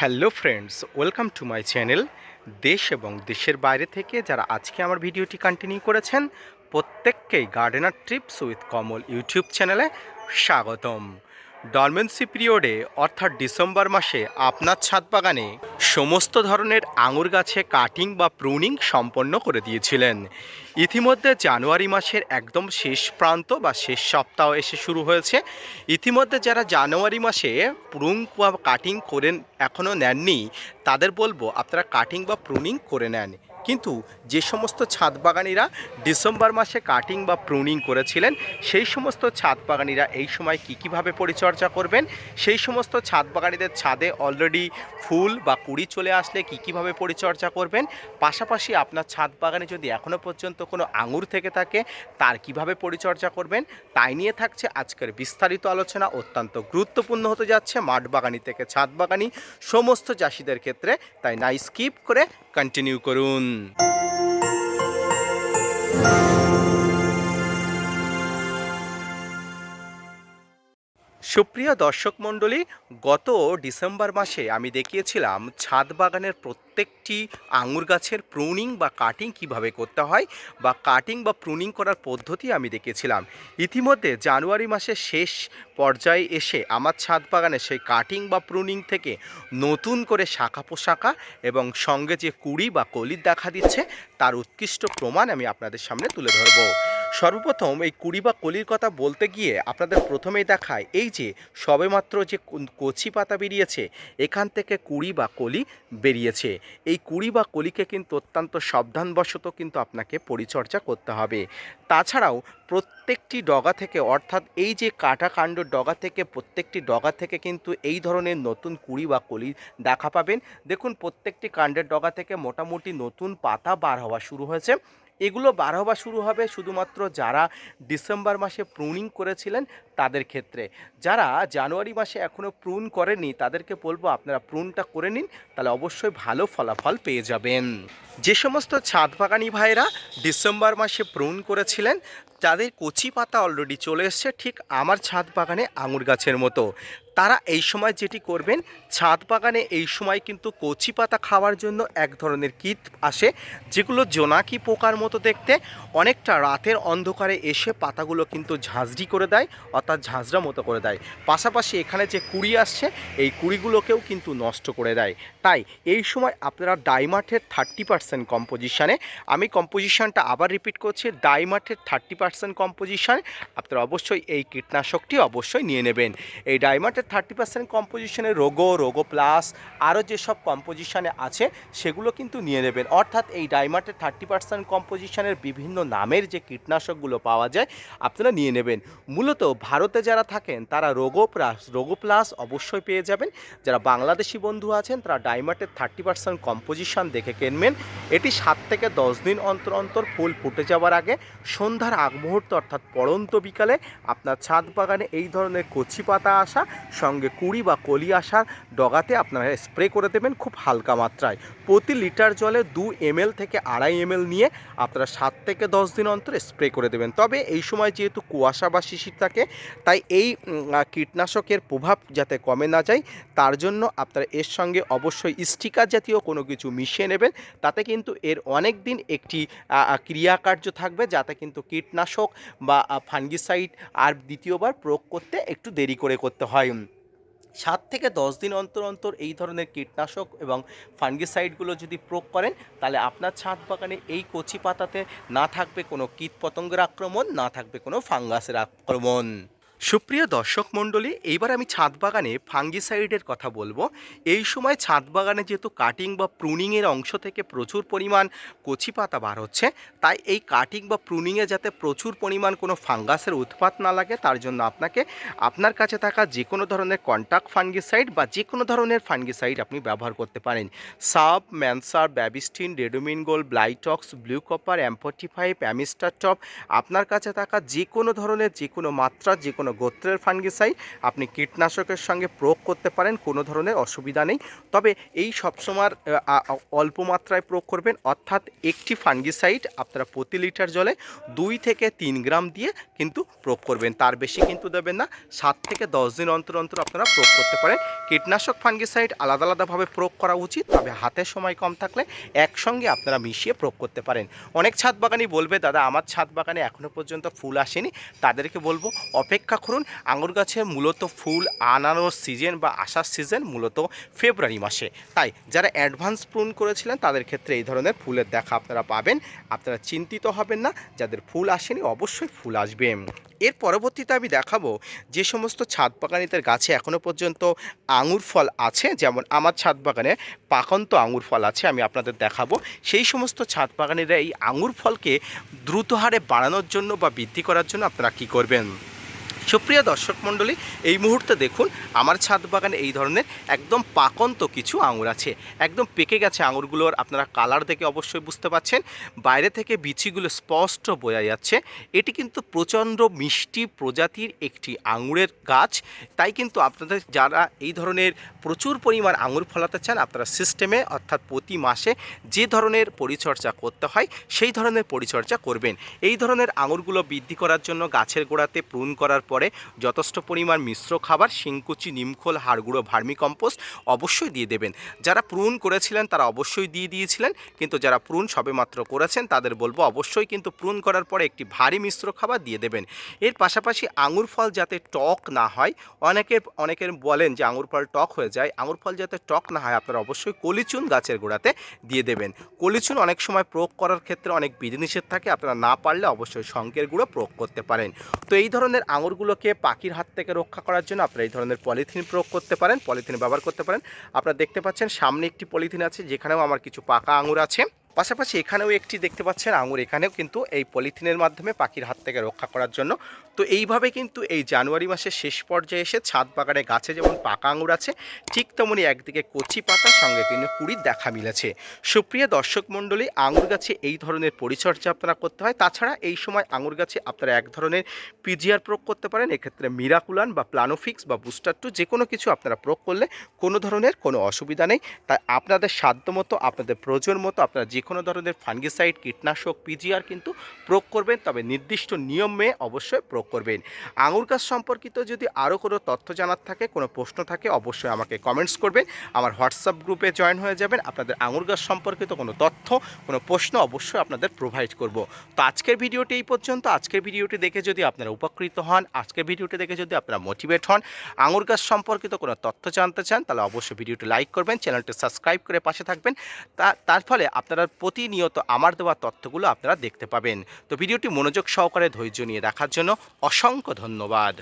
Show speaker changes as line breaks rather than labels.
Hello friends, welcome to my channel. দেশ এবং দেশের বাইরে থেকে যারা আজকে আমার ভিডিওটি কন্টিনিউ করেছেন প্রত্যেককেই gardener TRIPS with Kamal YouTube চ্যানেলে স্বাগতম। ডরমেন্সি পিরিয়ডে অর্থাৎ ডিসেম্বর মাসে আপনার ছাদ বাগানে সমস্ত ধরনের আঙুর গাছে কাটিং বা প্রুনিং সম্পন্ন করে দিয়েছিলেন। ইতিমধ্যে জানুয়ারি মাসের একদম শেষ প্রান্ত বা শেষ সপ্তাহ এসে শুরু হয়েছে। ইতিমধ্যে যারা জানুয়ারি মাসে প্রুন বা কাটিং করে এখনও নেননি তাদের বলবো আপনারা কাটিং বা প্রুনিং করে নেন। কিন্তু যে সমস্ত ছাদ বাগানিরা ডিসেম্বর মাসে কাটিং বা প্রুনিং করেছিলেন সেই সমস্ত ছাদ বাগানিরা এই সময় কীভাবে পরিচর্যা করবেন, সেই সমস্ত ছাদ বাগানিদের ছাদে অলরেডি ফুল বা কুড়ি চলে আসলে কীভাবে পরিচর্যা করবেন, পাশাপাশি আপনার ছাদ বাগানে যদি এখনও পর্যন্ত কোনো আঙুর থেকে থাকে তার কিভাবে পরিচর্যা করবেন, তাই নিয়ে থাকছে আজকের বিস্তারিত আলোচনা। অত্যন্ত গুরুত্বপূর্ণ হতে যাচ্ছে মাঠ বাগানি থেকে ছাদ বাগানি সমস্ত চাষিদের ক্ষেত্রে, তাই না স্কিপ করে কন্টিনিউ করুন। সুপ্রিয় দর্শক মণ্ডলী, গত ডিসেম্বর মাসে আমি দেখিয়েছিলাম ছাদ বাগানের প্রত্যেকটি আঙুর গাছের প্রুনিং বা কাটিং কিভাবে করতে হয় বা কাটিং বা প্রুনিং করার পদ্ধতি আমি দেখিয়েছিলাম। ইতিমধ্যে জানুয়ারি মাসের শেষ পর্যায়ে এসে আমার ছাদ বাগানে সেই কাটিং বা প্রুনিং থেকে নতুন করে শাখা পোশাকা এবং সঙ্গে যে কুড়ি বা কলির দেখা দিচ্ছে তার উৎকৃষ্ট প্রমাণ আমি আপনাদের সামনে তুলে ধরব। সর্বপ্রথম এই কুড়ি বা কলির কথা বলতে গিয়ে আপনাদের প্রথমেই দেখায় এই যে সবেমাত্র যে কচি পাতা বেরিয়েছে এখান থেকে কুড়ি বা কলি বেরিয়েছে। এই কুড়ি বা কলিকে কিন্তু অত্যন্ত সাবধানবশত কিন্তু আপনাকে পরিচর্যা করতে হবে। তাছাড়াও প্রত্যেকটি ডগা থেকে অর্থাৎ এই যে কাটা কাণ্ড ডগা থেকে প্রত্যেকটি ডগা থেকে কিন্তু এই ধরনের নতুন কুড়ি বা কলি দেখা পাবেন। দেখুন প্রত্যেকটি কাণ্ডের ডগা থেকে মোটামুটি নতুন পাতা বার হওয়া শুরু হয়েছে। এগুলো বার হওয়া শুরু হবে শুধুমাত্র যারা ডিসেম্বর মাসে প্রুনিং করেছিলেন তাদের ক্ষেত্রে। যারা জানুয়ারি মাসে এখনও প্রুন করেননি তাদেরকে বলবো আপনারা প্রুনটা করে নিন, তাহলে অবশ্যই ভালো ফলাফল পেয়ে যাবেন। যে সমস্ত ছাদ বাগানি ভাইরা ডিসেম্বর মাসে প্রুন করেছিলেন তাদের কচি পাতা অলরেডি চলে এসছে, ঠিক আমার ছাদ বাগানে আঙুর গাছের মতো। তারা এই সময় যেটি করবেন, ছাদ বাগানে এই সময় কিন্তু কচি পাতা খাওয়ার জন্য এক ধরনের কীট আসে যেগুলো জোনাকি পোকার মতো দেখতে, অনেকটা রাতের অন্ধকারে এসে পাতাগুলো কিন্তু ঝাঁঝরি করে দেয় অর্থাৎ ঝাঁঝরা মতো করে দেয়। পাশাপাশি এখানে যে কুড়ি আসছে এই কুড়িগুলোকেও কিন্তু নষ্ট করে দেয়। তাই এই সময় আপনারা ডাইমার্টের 30% কম্পোজিশানে, আমি কম্পোজিশানটা আবার রিপিট করছি, ডাইমার্টের 30% কম্পোজিশানে আপনারা অবশ্যই এই কীটনাশকটি অবশ্যই নিয়ে নেবেন। এই ডাইমার্টের 30% কম্পোজিশনে রোগো প্লাস আরও যেসব কম্পোজিশানে আছে সেগুলো কিন্তু নিয়ে নেবেন। অর্থাৎ এই ডাইমার্টের 30% কম্পোজিশনের বিভিন্ন নামের যে কীটনাশকগুলো পাওয়া যায় আপনারা নিয়ে নেবেন। মূলত ভারতে যারা থাকেন তারা রোগো প্লাস অবশ্যই পেয়ে যাবেন। যারা বাংলাদেশি বন্ধু আছেন তারা ডাইমার্টের 30% কম্পোজিশন দেখে কিনবেন। এটি 7 থেকে 10 দিন অন্তর অন্তর ফুল ফুটে যাওয়ার আগে সন্ধ্যার আগ মুহূর্ত অর্থাৎ পড়ন্ত বিকালে আপনার ছাদ বাগানে এই ধরনের কচি পাতা আসা সঙ্গে কুড়ি বা কলি আসার ডগাতে আপনারা স্প্রে করে দেবেন খুব হালকা মাত্রায়। প্রতি লিটার জলে 2 ml থেকে 2.5 ml নিয়ে আপনারা 7 থেকে 10 দিন অন্তর স্প্রে করে দেবেন। তবে এই সময় যেহেতু কুয়াশা বা শিশির থাকে তাই এই কীটনাশকের প্রভাব যাতে কমে না যায় তার জন্য আপনারা এর সঙ্গে অবশ্যই স্টিকার জাতীয় কোনো কিছু মিশিয়ে নেবেন। তাতে কিন্তু এর অনেক দিন একটি ক্রিয়াকার্য থাকবে, যাতে কিন্তু কীটনাশক বা ফাঙ্গিসাইড আর দ্বিতীয়বার প্রয়োগ করতে একটু দেরি করে করতে হয়। 7 থেকে 10 দিন অন্তর অন্তর এই ধরনের কীটনাশক এবং ফাঙ্গিসাইডগুলো যদি প্রয়োগ করেন তাহলে আপনার ছাদ বাগানে এই কচি পাতাতে না থাকবে কোনো কীটপতঙ্গের আক্রমণ, না থাকবে কোনো ফাঙ্গাসের আক্রমণ। সুপ্রিয় দর্শক মণ্ডলী, এইবার আমি ছাদ বাগানে ফাঙ্গিসাইডের কথা বলবো। এই সময় ছাদ বাগানে যেহেতু কাটিং বা প্রুনিংয়ের অংশ থেকে প্রচুর পরিমাণ কচি পাতা বার হচ্ছে, তাই এই কাটিং বা প্রুনিংয়ে যাতে প্রচুর পরিমাণ কোনো ফাঙ্গাসের উৎপাত না লাগে তার জন্য আপনাকে আপনার কাছে থাকা যে কোনো ধরনের কন্টাক্ট ফাঙ্গিসাইড বা যে কোনো ধরনের ফাঙ্গিসাইড আপনি ব্যবহার করতে পারেন। সাব, ম্যানসার, Bavistin, Ridomil gold, Blitox, blue copper, M45, Amistar top, আপনার কাছে থাকা যে কোনো ধরনের যে কোনো মাত্রা যে কোনো কোনো গোত্রের ফাঙ্গিসাইড আপনি কীটনাশকের সঙ্গে প্রয়োগ করতে পারেন, কোনো ধরনের অসুবিধা নেই। তবে এই সবসময় অল্প মাত্রায় প্রয়োগ করবেন, অর্থাৎ একটি ফাঙ্গিসাইড আপনারা প্রতি লিটার জলে 2 থেকে 3 গ্রাম দিয়ে কিন্তু প্রয়োগ করবেন, তার বেশি কিন্তু দেবেন না। 7 থেকে 10 দিন অন্তর অন্তর আপনারা প্রয়োগ করতে পারেন। কীটনাশক ফাঙ্গিসাইড আলাদা আলাদাভাবে প্রয়োগ করা উচিত, তবে হাতে সময় কম থাকলে একসঙ্গে আপনারা মিশিয়ে প্রয়োগ করতে পারেন। অনেক ছাদ বাগানি বলবে, দাদা আমার ছাদ বাগানে এখনও পর্যন্ত ফুল আসেনি। তাদেরকে বলবো অপেক্ষা করুন। আঙুর গাছে মূলত ফুল আনানোর সিজন বা আসার সিজন মূলত ফেব্রুয়ারি মাসে, তাই যারা অ্যাডভান্স প্রুন করেছিলেন তাদের ক্ষেত্রে এই ধরনের ফুলের দেখা আপনারা পাবেন। আপনারা চিন্তিত হবেন না, যাদের ফুল আসেনি অবশ্যই ফুল আসবে। এর পরবর্তীতে আমি দেখাবো যে সমস্ত ছাদ বাগানিদের গাছে এখনও পর্যন্ত আঙুর ফল আছে, যেমন আমার ছাদ বাগানে পাকন্ত আঙুর ফল আছে, আমি আপনাদের দেখাবো। সেই সমস্ত ছাদ বাগানিরা এই আঙুর ফলকে দ্রুত হারে বাড়ানোর জন্য বা বৃদ্ধি করার জন্য আপনারা কী করবেন। সুপ্রিয় দর্শক মণ্ডলী, এই মুহূর্তে দেখুন আমার ছাদ বাগানে এই ধরনের একদম পাকন্ত কিছু আঙুর আছে, একদম পেকে গেছে আঙুরগুলোর। আপনারা কালার দেখে অবশ্যই বুঝতে পারছেন, বাইরে থেকে বিচিগুলো স্পষ্ট বোঝা যাচ্ছে। এটি কিন্তু প্রচণ্ড মিষ্টি প্রজাতির একটি আঙুরের গাছ, তাই কিন্তু আপনাদের যারা এই ধরনের প্রচুর পরিমাণ আঙুর ফলাতে চান, আপনারা সিস্টেমে অর্থাৎ প্রতি মাসে যে ধরনের পরিচর্যা করতে হয় সেই ধরনের পরিচর্যা করবেন। এই ধরনের আঙুরগুলো বৃদ্ধি করার জন্য গাছের গোড়াতে প্রুন করার পরে যথেষ্ট পরিমাণ মিশ্র খাবার, শিংকুচি, নিমখোল, হাড়গুঁড়ো, ভার্মি কম্পোস্ট অবশ্যই দিয়ে দেবেন। যারা প্রুন করেছিলেন তারা অবশ্যই দিয়ে দিয়েছিলেন, কিন্তু যারা প্রুন সবেমাত্র করেছেন তাদের বলবো অবশ্যই কিন্তু প্রুন করার পরে একটি ভারী মিশ্র খাবার দিয়ে দেবেন। এর পাশাপাশি আঙুর ফল যাতে টক না হয়, অনেকের বলেন যে আঙুর ফল টক হয়ে যায়, আঙুর ফল যাতে টক না হয় আপনারা অবশ্যই কলিচুন গাছের গোড়াতে দিয়ে দেবেন। কলিচুন অনেক সময় প্রয়োগ করার ক্ষেত্রে অনেক বিধিনিষেধ থাকে, আপনারা না পারলে অবশ্যই শঙ্কের গুঁড়ো প্রয়োগ করতে পারেন। তো এই ধরনের আঙুরগুলোকে পাখির হাত থেকে রক্ষা করার জন্য আপনারা এই ধরনের পলিথিন প্রয়োগ করতে পারেন, পলিথিন ব্যবহার করতে পারেন। আপনারা দেখতে পাচ্ছেন সামনে একটি পলিথিন আছে, যেখানেও আমার কিছু পাকা আঙুর আছে। পাশাপাশি এখানেও একটি দেখতে পাচ্ছেন আঙুর, এখানেও কিন্তু এই পলিথিনের মাধ্যমে পাখির হাত থেকে রক্ষা করার জন্য। তো এইভাবে কিন্তু এই জানুয়ারি মাসের শেষ পর্যায়ে এসে ছাদ বাগানে গাছে যেমন পাকা আঙুর আছে, ঠিক তেমনি একদিকে কচি পাতার সঙ্গে কিন্তু কুড়ির দেখা মিলেছে। সুপ্রিয় দর্শক মণ্ডলী, আঙুর গাছে এই ধরনের পরিচর্যা আপনারা করতে হয়। তাছাড়া এই সময় আঙুর গাছে আপনারা এক ধরনের পিজিআর প্রয়োগ করতে পারেন, এক্ষেত্রে মিরাকুলান বা প্লানোফিক্স বা বুস্টার 2 যে কোনো কিছু আপনারা প্রয়োগ করলে কোনো ধরনের কোনো অসুবিধা নেই। তাই আপনাদের সাধ্য মতো, আপনাদের প্রয়োজন মতো আপনারা যে কোনো ধরনের ফাঙ্গিসাইড, কীটনাশক, পিজিআর কিন্তু প্রয়োগ করবেন, তবে নির্দিষ্ট নিয়মে অবশ্যই প্রয়োগ করবেন। আঙুর গাছ সম্পর্কিত যদি আরও কোনো তথ্য জানার থাকে, কোনো প্রশ্ন থাকে, অবশ্যই আমাকে কমেন্টস করবেন। আমার হোয়াটসঅ্যাপ গ্রুপে জয়েন হয়ে যাবেন। আপনাদের আঙুর গাছ সম্পর্কিত কোনো তথ্য, কোনো প্রশ্ন অবশ্যই আপনাদের প্রোভাইড করব। তো আজকের ভিডিওটি এই পর্যন্ত। আজকের ভিডিওটি দেখে যদি আপনারা উপকৃত হন, আজকের ভিডিওটি দেখে যদি আপনারা মোটিভেট হন, আঙুর গাছ সম্পর্কিত কোনো তথ্য জানতে চান, তাহলে অবশ্যই ভিডিওটি লাইক করবেন, চ্যানেলটি সাবস্ক্রাইব করে পাশে থাকবেন। তার ফলে আপনারা প্রতিনিয়ত আমার দেওয়া তথ্যগুলো আপনারা দেখতে পাবেন। তো ভিডিওটি মনোযোগ সহকারে ধৈর্য নিয়ে দেখার জন্য অসংখ্য ধন্যবাদ।